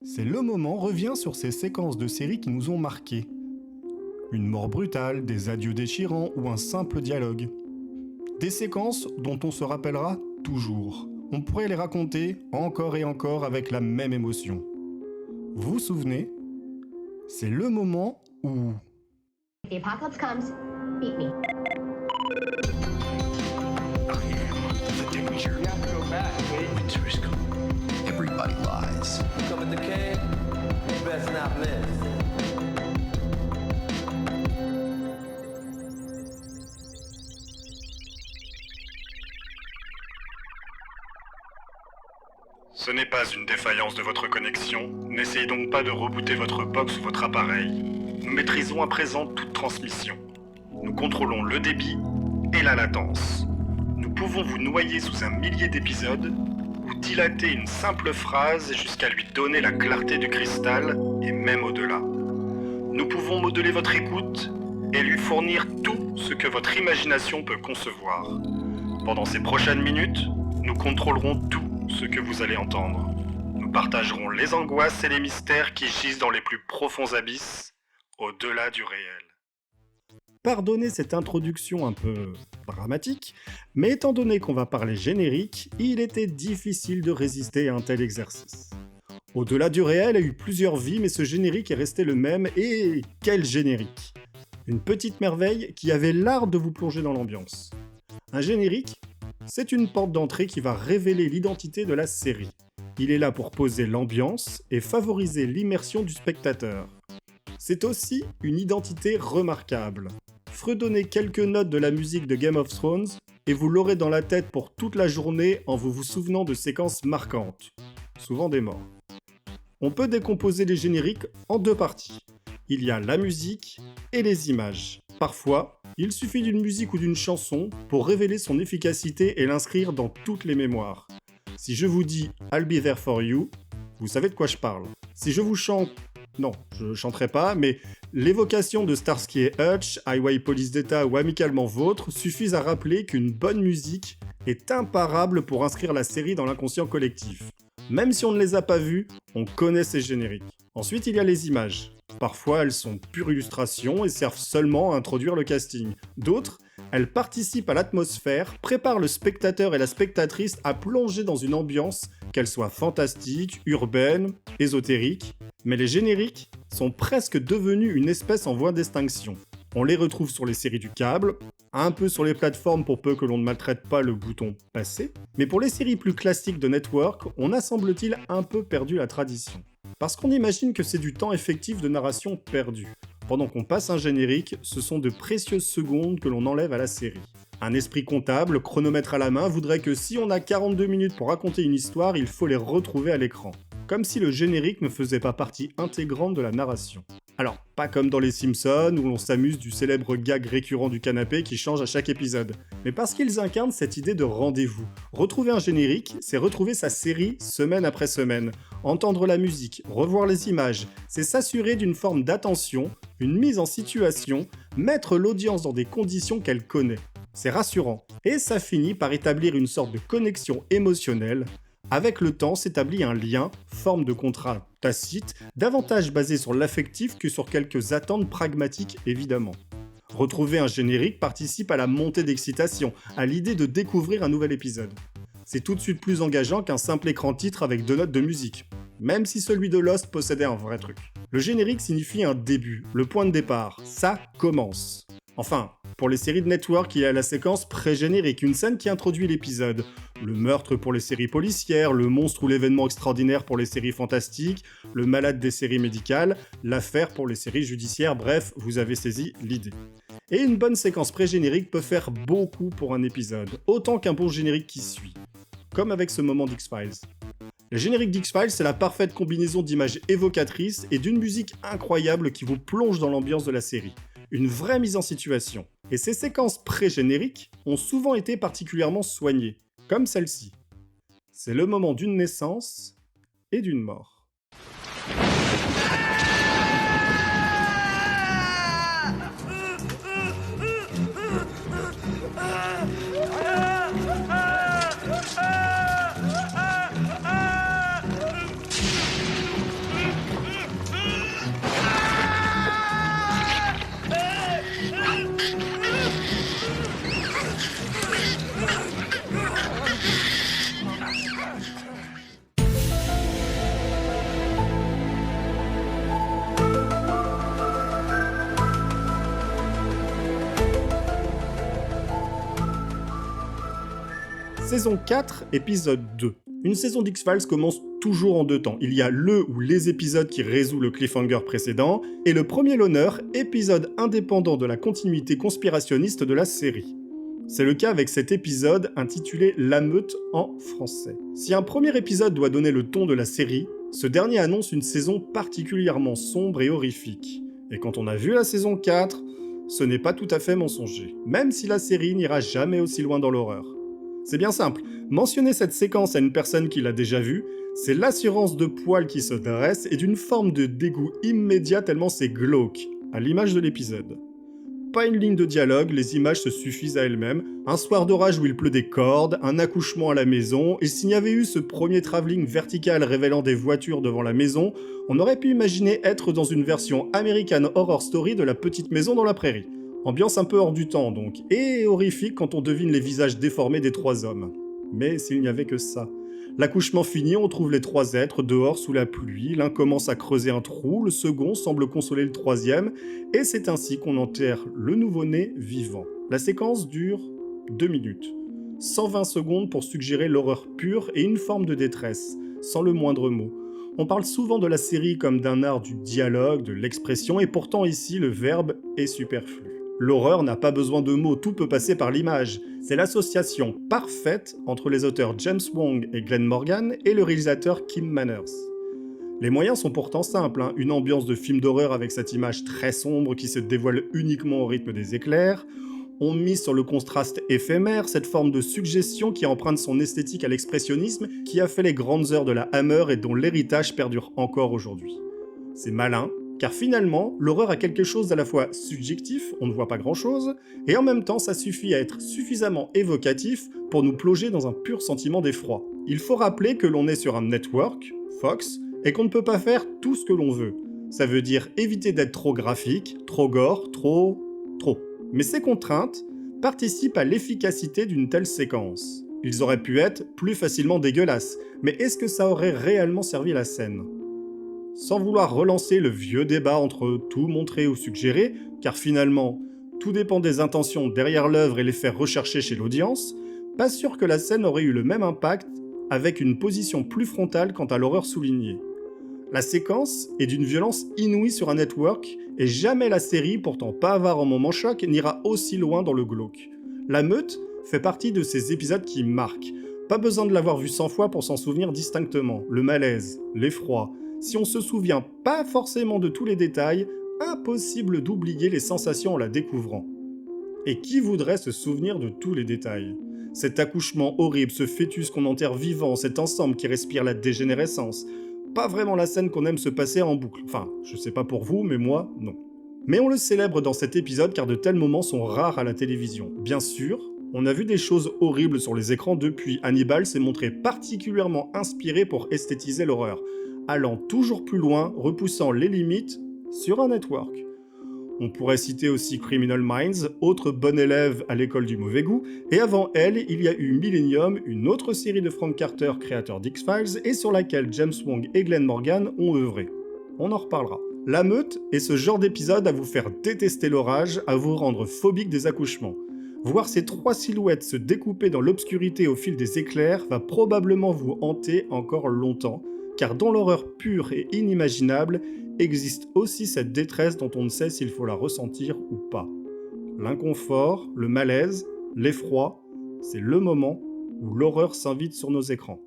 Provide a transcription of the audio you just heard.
C'est le moment revient sur ces séquences de séries qui nous ont marqués. Une mort brutale, des adieux déchirants ou un simple dialogue. Des séquences dont on se rappellera toujours. On pourrait les raconter encore et encore avec la même émotion. Vous vous souvenez ? C'est le moment où... If the apocalypse comes, beat me. The danger. You have to go back, wait. Winter is coming. Everybody lies. Come at the cave, you best not miss. Ce n'est pas une défaillance de votre connexion. N'essayez donc pas de rebooter votre box ou votre appareil. Nous maîtrisons à présent toute transmission. Nous contrôlons le débit et la latence. Nous pouvons vous noyer sous un millier d'épisodes ou dilater une simple phrase jusqu'à lui donner la clarté du cristal et même au-delà. Nous pouvons modeler votre écoute et lui fournir tout ce que votre imagination peut concevoir. Pendant ces prochaines minutes, nous contrôlerons tout ce que vous allez entendre. Nous partagerons les angoisses et les mystères qui gisent dans les plus profonds abysses, au-delà du réel. Pardonnez cette introduction un peu dramatique, mais étant donné qu'on va parler générique, il était difficile de résister à un tel exercice. Au-delà du réel a eu plusieurs vies, mais ce générique est resté le même, et quel générique! Une petite merveille qui avait l'art de vous plonger dans l'ambiance. Un générique, c'est une porte d'entrée qui va révéler l'identité de la série. Il est là pour poser l'ambiance et favoriser l'immersion du spectateur. C'est aussi une identité remarquable. Fredonnez quelques notes de la musique de Game of Thrones et vous l'aurez dans la tête pour toute la journée en vous souvenant de séquences marquantes, souvent des morts. On peut décomposer les génériques en deux parties. Il y a la musique et les images. Parfois, il suffit d'une musique ou d'une chanson pour révéler son efficacité et l'inscrire dans toutes les mémoires. Si je vous dis « I'll be there for you », vous savez de quoi je parle. Si je vous chante... Non, je chanterai pas, mais l'évocation de Starsky et Hutch, Highway Police d'État ou Amicalement Vôtre suffisent à rappeler qu'une bonne musique est imparable pour inscrire la série dans l'inconscient collectif. Même si on ne les a pas vus, on connaît ces génériques. Ensuite, il y a les images. Parfois, elles sont pure illustration et servent seulement à introduire le casting. D'autres, elles participent à l'atmosphère, préparent le spectateur et la spectatrice à plonger dans une ambiance, qu'elle soit fantastique, urbaine, ésotérique. Mais les génériques sont presque devenus une espèce en voie d'extinction. On les retrouve sur les séries du câble, un peu sur les plateformes pour peu que l'on ne maltraite pas le bouton « passer », mais pour les séries plus classiques de network, on a semble-t-il un peu perdu la tradition. Parce qu'on imagine que c'est du temps effectif de narration perdu. Pendant qu'on passe un générique, ce sont de précieuses secondes que l'on enlève à la série. Un esprit comptable, chronomètre à la main, voudrait que si on a 42 minutes pour raconter une histoire, il faut les retrouver à l'écran. Comme si le générique ne faisait pas partie intégrante de la narration. Alors, pas comme dans les Simpsons, où l'on s'amuse du célèbre gag récurrent du canapé qui change à chaque épisode, mais parce qu'ils incarnent cette idée de rendez-vous. Retrouver un générique, c'est retrouver sa série semaine après semaine. Entendre la musique, revoir les images, c'est s'assurer d'une forme d'attention, une mise en situation, mettre l'audience dans des conditions qu'elle connaît. C'est rassurant. Et ça finit par établir une sorte de connexion émotionnelle. Avec le temps s'établit un lien, forme de contrat tacite, davantage basé sur l'affectif que sur quelques attentes pragmatiques évidemment. Retrouver un générique participe à la montée d'excitation, à l'idée de découvrir un nouvel épisode. C'est tout de suite plus engageant qu'un simple écran titre avec 2 notes de musique, même si celui de Lost possédait un vrai truc. Le générique signifie un début, le point de départ, ça commence. Enfin, pour les séries de network, il y a la séquence pré-générique, une scène qui introduit l'épisode. Le meurtre pour les séries policières, le monstre ou l'événement extraordinaire pour les séries fantastiques, le malade des séries médicales, l'affaire pour les séries judiciaires, bref, vous avez saisi l'idée. Et une bonne séquence pré-générique peut faire beaucoup pour un épisode, autant qu'un bon générique qui suit. Comme avec ce moment d'X-Files. Le générique d'X-Files, c'est la parfaite combinaison d'images évocatrices et d'une musique incroyable qui vous plonge dans l'ambiance de la série. Une vraie mise en situation. Et ces séquences pré-génériques ont souvent été particulièrement soignées, comme celle-ci. C'est le moment d'une naissance et d'une mort. Saison 4, épisode 2. Une saison d'X-Files commence toujours en deux temps. Il y a le ou les épisodes qui résout le cliffhanger précédent, et le premier l'honneur, épisode indépendant de la continuité conspirationniste de la série. C'est le cas avec cet épisode intitulé La Meute en français. Si un premier épisode doit donner le ton de la série, ce dernier annonce une saison particulièrement sombre et horrifique. Et quand on a vu la saison 4, ce n'est pas tout à fait mensonger, même si la série n'ira jamais aussi loin dans l'horreur. C'est bien simple, mentionner cette séquence à une personne qui l'a déjà vue, c'est l'assurance de poils qui se dresse et d'une forme de dégoût immédiat tellement c'est glauque, à l'image de l'épisode. Pas une ligne de dialogue, les images se suffisent à elles-mêmes, un soir d'orage où il pleut des cordes, un accouchement à la maison, et s'il y avait eu ce premier travelling vertical révélant des voitures devant la maison, on aurait pu imaginer être dans une version American Horror Story de La Petite Maison dans la Prairie. Ambiance un peu hors du temps donc, et horrifique quand on devine les visages déformés des trois hommes. Mais s'il n'y avait que ça. L'accouchement fini, on trouve les trois êtres dehors sous la pluie, l'un commence à creuser un trou, le second semble consoler le troisième, et c'est ainsi qu'on enterre le nouveau-né vivant. La séquence dure 2 minutes. 120 secondes pour suggérer l'horreur pure et une forme de détresse, sans le moindre mot. On parle souvent de la série comme d'un art du dialogue, de l'expression, et pourtant ici le verbe est superflu. L'horreur n'a pas besoin de mots, tout peut passer par l'image. C'est l'association parfaite entre les auteurs James Wong et Glenn Morgan et le réalisateur Kim Manners. Les moyens sont pourtant simples, une ambiance de film d'horreur avec cette image très sombre qui se dévoile uniquement au rythme des éclairs. On mise sur le contraste éphémère, cette forme de suggestion qui emprunte son esthétique à l'expressionnisme qui a fait les grandes heures de la Hammer et dont l'héritage perdure encore aujourd'hui. C'est malin, car finalement, l'horreur a quelque chose d'à la fois subjectif, on ne voit pas grand-chose, et en même temps ça suffit à être suffisamment évocatif pour nous plonger dans un pur sentiment d'effroi. Il faut rappeler que l'on est sur un network, Fox, et qu'on ne peut pas faire tout ce que l'on veut. Ça veut dire éviter d'être trop graphique, trop gore, trop... Mais ces contraintes participent à l'efficacité d'une telle séquence. Ils auraient pu être plus facilement dégueulasses, mais est-ce que ça aurait réellement servi la scène ? Sans vouloir relancer le vieux débat entre tout montrer ou suggérer, car finalement, tout dépend des intentions derrière l'œuvre et les faits recherchés chez l'audience, pas sûr que la scène aurait eu le même impact avec une position plus frontale quant à l'horreur soulignée. La séquence est d'une violence inouïe sur un network, et jamais la série, pourtant pas avare en moments choc, n'ira aussi loin dans le glauque. La Meute fait partie de ces épisodes qui marquent. Pas besoin de l'avoir vu 100 fois pour s'en souvenir distinctement. Le malaise, l'effroi. Si on se souvient pas forcément de tous les détails, impossible d'oublier les sensations en la découvrant. Et qui voudrait se souvenir de tous les détails ? Cet accouchement horrible, ce fœtus qu'on enterre vivant, cet ensemble qui respire la dégénérescence. Pas vraiment la scène qu'on aime se passer en boucle. Enfin, je sais pas pour vous, mais moi, non. Mais on le célèbre dans cet épisode car de tels moments sont rares à la télévision. Bien sûr, on a vu des choses horribles sur les écrans depuis. Hannibal s'est montré particulièrement inspiré pour esthétiser l'horreur, allant toujours plus loin, repoussant les limites sur un network. On pourrait citer aussi Criminal Minds, autre bonne élève à l'école du mauvais goût, et avant elle, il y a eu Millennium, une autre série de Frank Carter, créateur d'X-Files, et sur laquelle James Wong et Glenn Morgan ont œuvré. On en reparlera. La Meute est ce genre d'épisode à vous faire détester l'orage, à vous rendre phobique des accouchements. Voir ces trois silhouettes se découper dans l'obscurité au fil des éclairs va probablement vous hanter encore longtemps, car dans l'horreur pure et inimaginable, existe aussi cette détresse dont on ne sait s'il faut la ressentir ou pas. L'inconfort, le malaise, l'effroi, c'est le moment où l'horreur s'invite sur nos écrans.